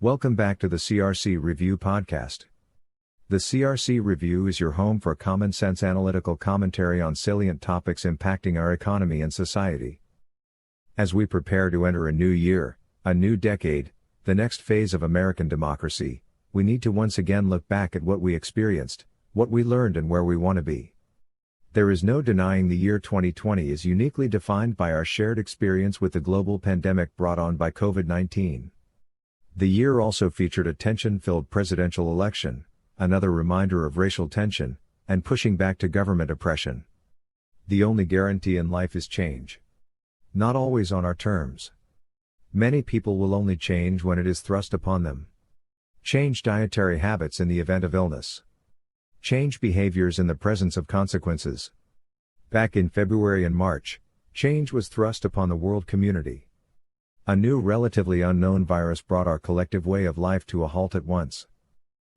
Welcome back to the CRC Review podcast. The CRC Review is your home for common sense analytical commentary on salient topics impacting our economy and society. As we prepare to enter a new year, a new decade, the next phase of American democracy, we need to once again look back at what we experienced, what we learned, and where we want to be. There is no denying the year 2020 is uniquely defined by our shared experience with the global pandemic brought on by COVID-19. The year also featured a tension-filled presidential election, another reminder of racial tension, and pushing back to government oppression. The only guarantee in life is change. Not always on our terms. Many people will only change when it is thrust upon them. Change dietary habits in the event of illness. Change behaviors in the presence of consequences. Back in February and March, change was thrust upon the world community. A new relatively unknown virus brought our collective way of life to a halt at once.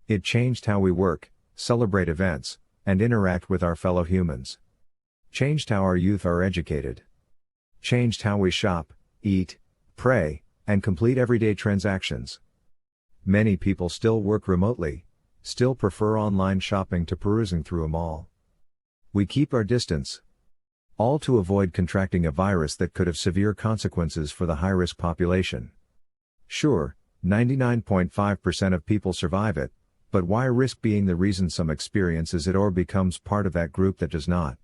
It changed how we work, celebrate events, and interact with our fellow humans. Changed how our youth are educated. Changed how we shop, eat, pray, and complete everyday transactions. Many people still work remotely, still prefer online shopping to perusing through a mall. We keep our distance. All to avoid contracting a virus that could have severe consequences for the high-risk population. Sure, 99.5% of people survive it, but why risk being the reason some experiences it or becomes part of that group that does not?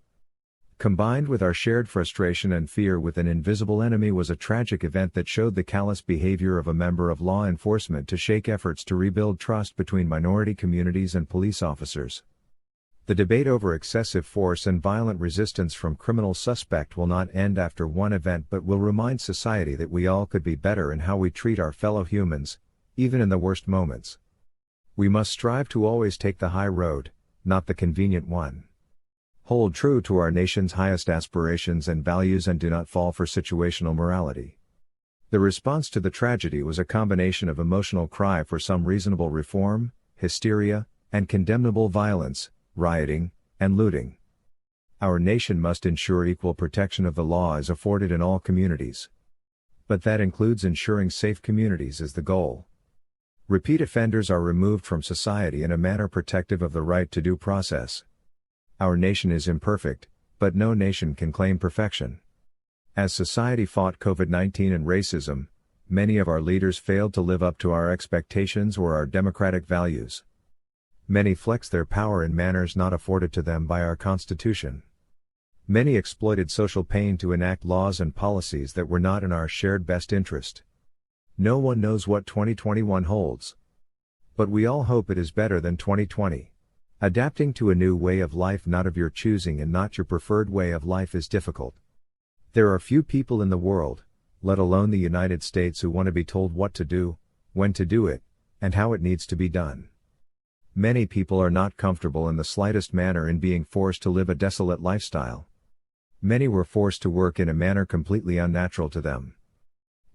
Combined with our shared frustration and fear with an invisible enemy was a tragic event that showed the callous behavior of a member of law enforcement to shake efforts to rebuild trust between minority communities and police officers. The debate over excessive force and violent resistance from criminal suspect will not end after one event but will remind society that we all could be better in how we treat our fellow humans, even in the worst moments. We must strive to always take the high road, not the convenient one. Hold true to our nation's highest aspirations and values and do not fall for situational morality. The response to the tragedy was a combination of emotional cry for some reasonable reform, hysteria, and condemnable violence, rioting, and looting. Our nation must ensure equal protection of the law is afforded in all communities. But that includes ensuring safe communities is the goal. Repeat offenders are removed from society in a manner protective of the right to due process. Our nation is imperfect, but no nation can claim perfection. As society fought COVID-19 and racism, many of our leaders failed to live up to our expectations or our democratic values. Many flexed their power in manners not afforded to them by our Constitution. Many exploited social pain to enact laws and policies that were not in our shared best interest. No one knows what 2021 holds. But we all hope it is better than 2020. Adapting to a new way of life not of your choosing and not your preferred way of life is difficult. There are few people in the world, let alone the United States, who want to be told what to do, when to do it, and how it needs to be done. Many people are not comfortable in the slightest manner in being forced to live a desolate lifestyle. Many were forced to work in a manner completely unnatural to them.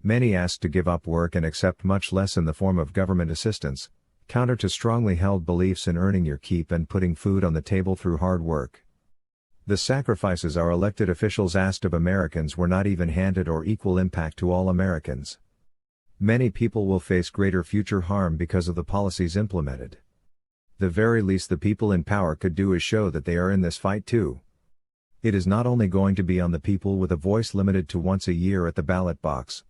Many asked to give up work and accept much less in the form of government assistance, counter to strongly held beliefs in earning your keep and putting food on the table through hard work. The sacrifices our elected officials asked of Americans were not even handed or equal impact to all Americans. Many people will face greater future harm because of the policies implemented. The very least the people in power could do is show that they are in this fight too. It is not only going to be on the people with a voice limited to once a year at the ballot box.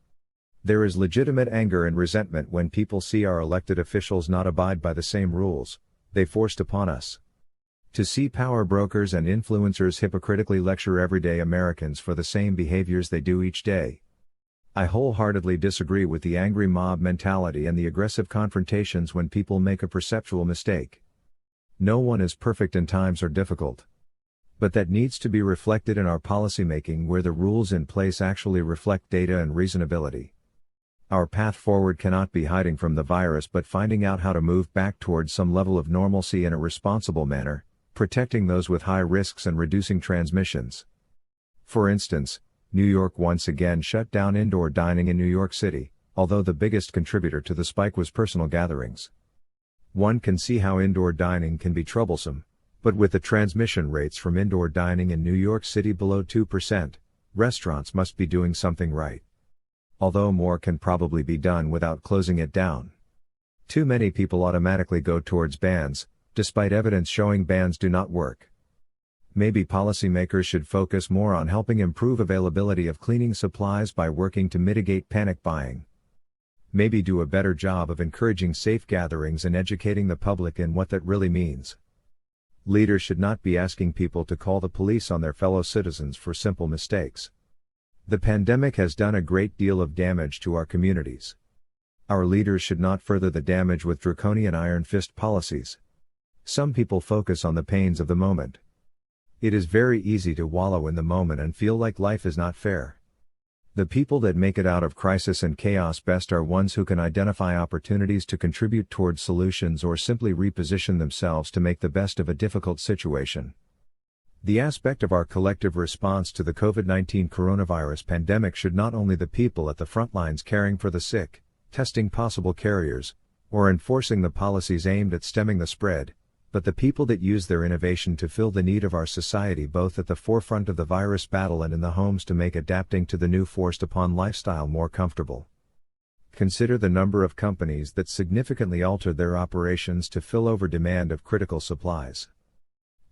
There is legitimate anger and resentment when people see our elected officials not abide by the same rules they forced upon us. To see power brokers and influencers hypocritically lecture everyday Americans for the same behaviors they do each day. I wholeheartedly disagree with the angry mob mentality and the aggressive confrontations when people make a perceptual mistake. No one is perfect and times are difficult. But that needs to be reflected in our policymaking where the rules in place actually reflect data and reasonability. Our path forward cannot be hiding from the virus but finding out how to move back towards some level of normalcy in a responsible manner, protecting those with high risks and reducing transmissions. For instance, New York once again shut down indoor dining in New York City, although the biggest contributor to the spike was personal gatherings. One can see how indoor dining can be troublesome, but with the transmission rates from indoor dining in New York City below 2%, restaurants must be doing something right. Although more can probably be done without closing it down. Too many people automatically go towards bans, despite evidence showing bans do not work. Maybe policymakers should focus more on helping improve availability of cleaning supplies by working to mitigate panic buying. Maybe do a better job of encouraging safe gatherings and educating the public in what that really means. Leaders should not be asking people to call the police on their fellow citizens for simple mistakes. The pandemic has done a great deal of damage to our communities. Our leaders should not further the damage with draconian iron fist policies. Some people focus on the pains of the moment. It is very easy to wallow in the moment and feel like life is not fair. The people that make it out of crisis and chaos best are ones who can identify opportunities to contribute towards solutions or simply reposition themselves to make the best of a difficult situation. The aspect of our collective response to the COVID-19 coronavirus pandemic should not only the people at the front lines caring for the sick, testing possible carriers, or enforcing the policies aimed at stemming the spread, but the people that use their innovation to fill the need of our society both at the forefront of the virus battle and in the homes to make adapting to the new forced upon lifestyle more comfortable. Consider the number of companies that significantly altered their operations to fill over demand of critical supplies.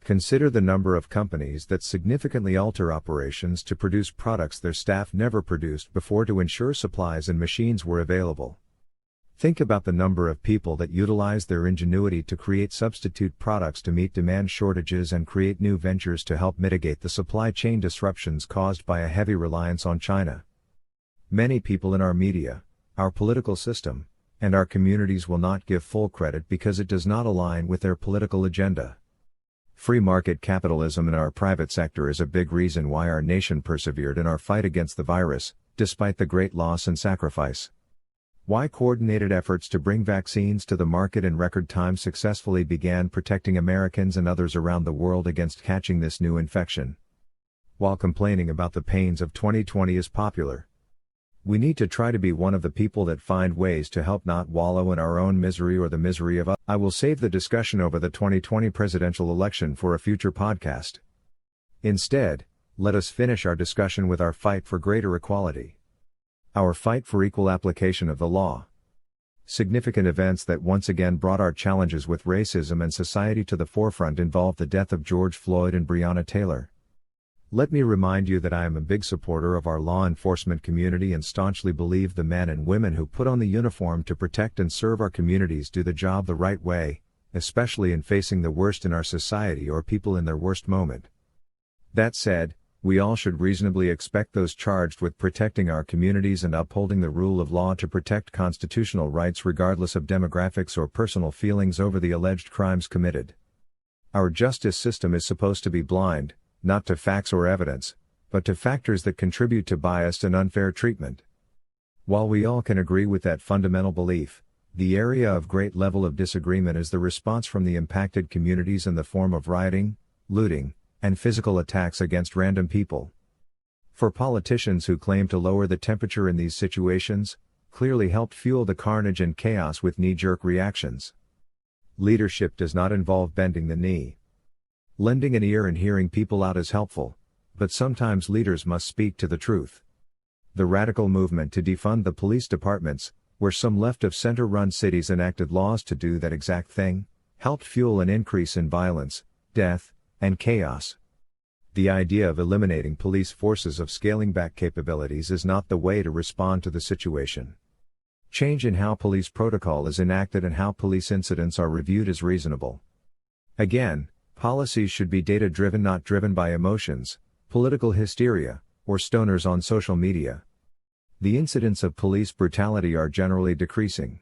Consider the number of companies that significantly alter operations to produce products their staff never produced before to ensure supplies and machines were available. Think about the number of people that utilize their ingenuity to create substitute products to meet demand shortages and create new ventures to help mitigate the supply chain disruptions caused by a heavy reliance on China. Many people in our media, our political system, and our communities will not give full credit because it does not align with their political agenda. Free market capitalism in our private sector is a big reason why our nation persevered in our fight against the virus, despite the great loss and sacrifice. Why coordinated efforts to bring vaccines to the market in record time successfully began protecting Americans and others around the world against catching this new infection. While complaining about the pains of 2020 is popular, we need to try to be one of the people that find ways to help not wallow in our own misery or the misery of others. I will save the discussion over the 2020 presidential election for a future podcast. Instead, let us finish our discussion with our fight for greater equality. Our fight for equal application of the law. Significant events that once again brought our challenges with racism and society to the forefront involved the death of George Floyd and Breonna Taylor. Let me remind you that I am a big supporter of our law enforcement community and staunchly believe the men and women who put on the uniform to protect and serve our communities do the job the right way, especially in facing the worst in our society or people in their worst moment. That said, we all should reasonably expect those charged with protecting our communities and upholding the rule of law to protect constitutional rights regardless of demographics or personal feelings over the alleged crimes committed. Our justice system is supposed to be blind, not to facts or evidence, but to factors that contribute to biased and unfair treatment. While we all can agree with that fundamental belief, the area of great level of disagreement is the response from the impacted communities in the form of rioting, looting, and physical attacks against random people. For politicians who claim to lower the temperature in these situations, clearly helped fuel the carnage and chaos with knee-jerk reactions. Leadership does not involve bending the knee. Lending an ear and hearing people out is helpful, but sometimes leaders must speak to the truth. The radical movement to defund the police departments, where some left-of-center run cities enacted laws to do that exact thing, helped fuel an increase in violence, death, and chaos. The idea of eliminating police forces of scaling back capabilities is not the way to respond to the situation. Change in how police protocol is enacted and how police incidents are reviewed is reasonable. Again, policies should be data-driven, not driven by emotions, political hysteria, or stoners on social media. The incidents of police brutality are generally decreasing.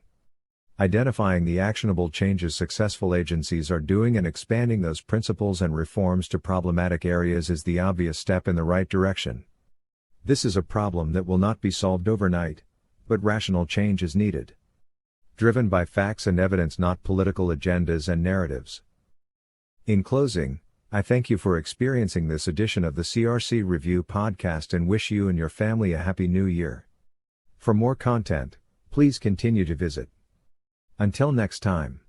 Identifying the actionable changes successful agencies are doing and expanding those principles and reforms to problematic areas is the obvious step in the right direction. This is a problem that will not be solved overnight, but rational change is needed. Driven by facts and evidence, not political agendas and narratives. In closing, I thank you for experiencing this edition of the CRC Review podcast and wish you and your family a happy new year. For more content, please continue to visit. Until next time.